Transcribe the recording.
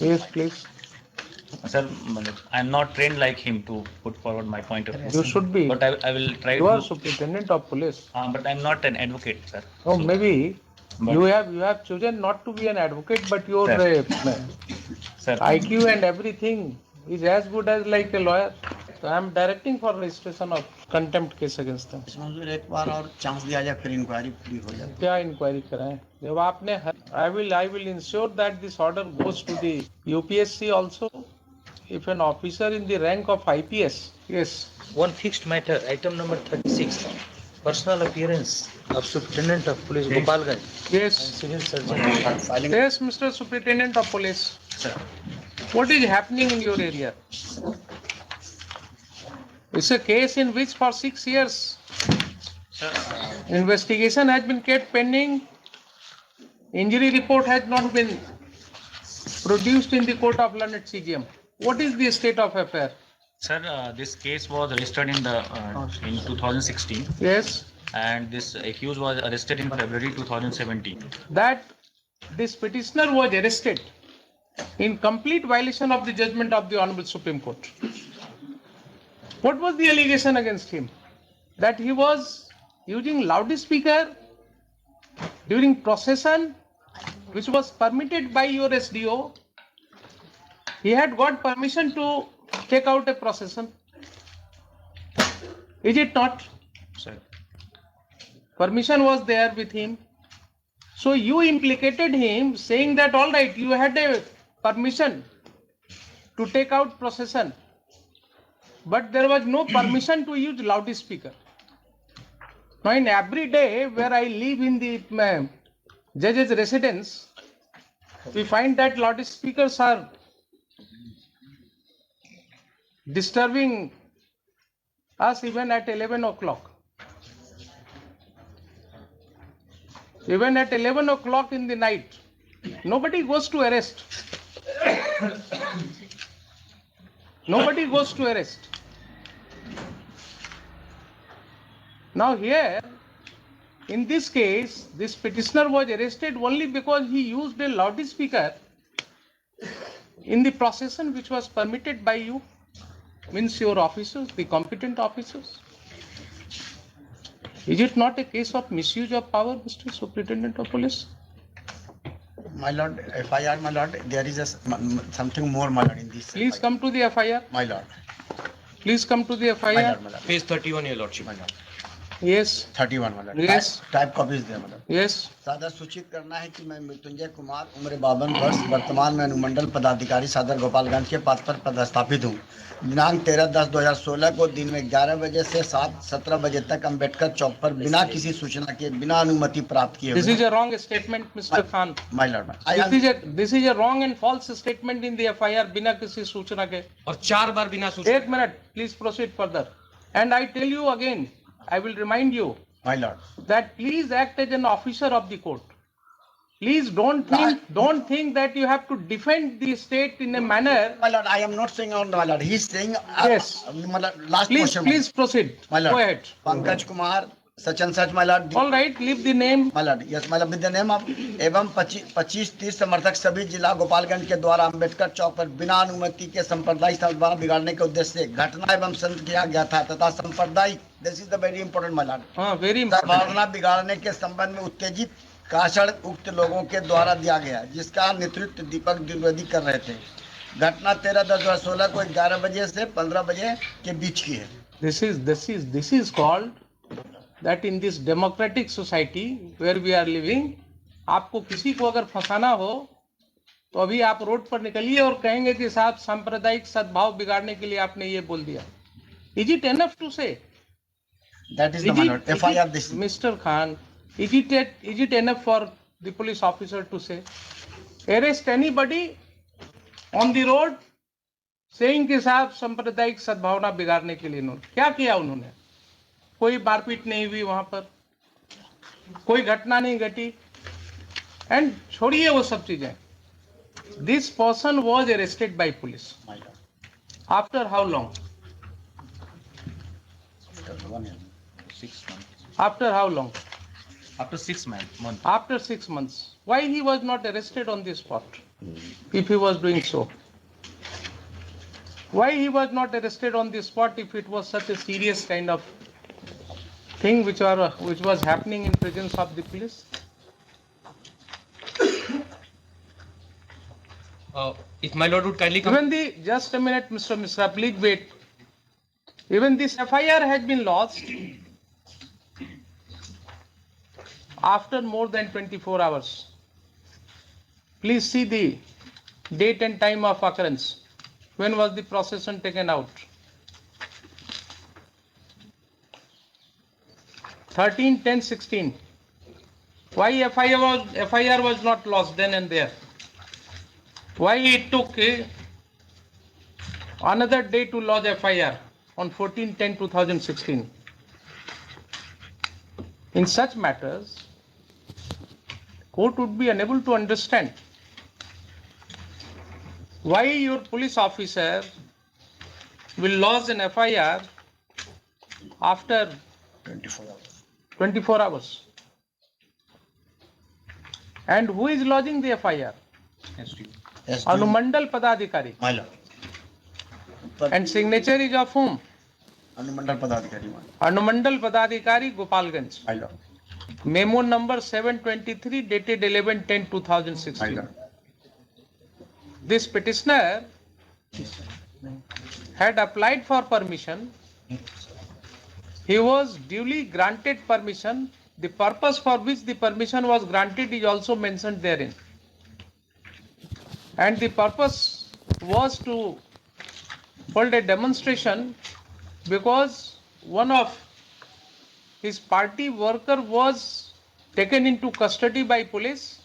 Yes, please. Sir, I'm not trained like him to put forward my point of view. You should be. But I will try You are to. superintendent of police. But I'm not an advocate, sir. Oh, So, maybe but, you have chosen not to be an advocate, but your sir, IQ and everything is as good as like a lawyer. So I am directing for registration of contempt case against them. मंजूर एक बार और chance दिया जाए फिर inquiry पूरी हो जाए क्या इंक्वायरी कराएं जब आपने I will ensure that this order goes to the UPSC also. If an officer in the rank of IPS, yes, One fixed matter, item number 36, personal appearance of Superintendent of Police Gopalganj and yes, Civil Surgeon. Filing yes, Mr. Superintendent of Police. sir. What is happening in your area? It's a case in which for 6 years Sir, investigation has been kept pending. Injury report has not been produced in the court of learned CGM. What is the state of affair? sir, this case was registered in 2016, Yes, and this accused was arrested in February 2017. that this petitioner was arrested in complete violation of the judgment of the Honorable Supreme Court. What was the allegation against him? That he was using loudspeaker during procession, which was permitted by your SDO. He had got permission to take out a procession. Is it not? Sir, Permission was there with him. So you implicated him saying that all right, you had a permission to take out procession, but there was no permission to use loudspeaker. Now in every day where I live in the judge's residence, we find that loudspeakers are disturbing us even at 11 o'clock. Even at 11 o'clock in the night, nobody goes to arrest. Nobody goes to arrest. Now here, in this case, this petitioner was arrested only because he used a loudspeaker in the procession which was permitted by you, means your officers, the competent officers. Is it not a case of misuse of power, Mr. Superintendent of Police? My lord, FIR, my lord, there is something more, my lord, in this. Please come to the FIR. My lord, Please come to the my FIR. lord, my lord. Page 31, Your Lordship. My lord. Yes, 31, my lord. Yes. Type copies there, my lord. yes. सादर सूचित करना है कि मैं मृत्युंजय कुमार उम्र 52 वर्ष वर्तमान में अनुमंडल पदाधिकारी सदर गोपालगंज के पद पर पदस्थापित हूँ। दिनांक 13/10/2016 को दिन में 11 बजे से 7:17 बजे तक अम्बेडकर चौक पर बिना किसी सूचना के बिना अनुमति प्राप्त किए This is a wrong statement, Mr. Khan. My Lord This is a wrong and false statement in the FIR बिना किसी सूचना के. और 4 बार बिना सूचना. एक minute, please proceed further. And I tell you again, I will remind you my Lord that please act as an officer of the court. Please don't think that you have to defend the state in a manner. My lord, I am not saying on my lord. He is saying. Yes. Last Please, question. please proceed. My lord. Go ahead. Pankaj Kumar such and such, my lord. All right, leave the name. My lord, yes, my lord, with the name of एवं 25-30 समर्थक सभी जिला गोपालगंज के द्वारा अंबेडकर चौक पर बिना अनुमति के सांप्रदायिक सद्भावना बिगाड़ने के उद्देश्य से घटना एवं संत किया गया था तथा सांप्रदायिक this is the very important my lord. हाँ, very important. सद्भावना बिगाड़ने के संबंध में उत्तेजित भाषण उक्त लोगों के द्वारा दिया गया जिसका नेतृत्व दीपक द्विवेदी कर रहे थे। घटना 13/10/2016 को 11 बजे से 15 बजे के बीच की है। This is called that in this democratic society where we are living, आपको किसी को अगर फंसाना हो तो अभी आप रोड पर निकलिए और कहेंगे कि साहब सांप्रदायिक सद्भाव बिगाड़ने के लिए आपने ये बोल दिया. Is it enough to say? That is the my lord. FIR this. Mr. Khan, is it enough for the police officer to say? Arrest anybody on the road saying कि साहब सांप्रदायिक सद्भावना बिगाड़ने के लिए उन्होंने क्या किया? उन्होंने कोई मारपीट नहीं हुई वहां पर, कोई घटना नहीं घटी, एंड छोड़िए वो सब चीजें. This person was arrested bye police after how long? After how long? After 6 months. After 6 months. Why he was not arrested on the spot? if he was doing so. Why he was not arrested on the spot if it was such a serious kind of thing which was happening in presence of the police? If my lord would kindly come. Even the, just a minute, Mr. Misra, please wait. Even this FIR has been lodged after more than 24 hours. Please see the date and time of occurrence. When was the procession taken out? 13/10/16. Why FIR was not lodged then and there? Why it took another day to lodge FIR on 14/10/2016? In such matters, court would be unable to understand why your police officer will lodge an FIR after 24 hours. And who is lodging the FIR? Anumandal Padadhikari. My lord. And signature is of whom? अनुमंडल पदाधिकारी मान Anumandal Padadhikari, Gopalganj. my lord. Memo number 723 dated 11/10/2016. My lord. This petitioner had applied for permission. He was duly granted permission. The purpose for which the permission was granted is also mentioned therein. And the purpose was to hold a demonstration because one of his party worker was taken into custody by police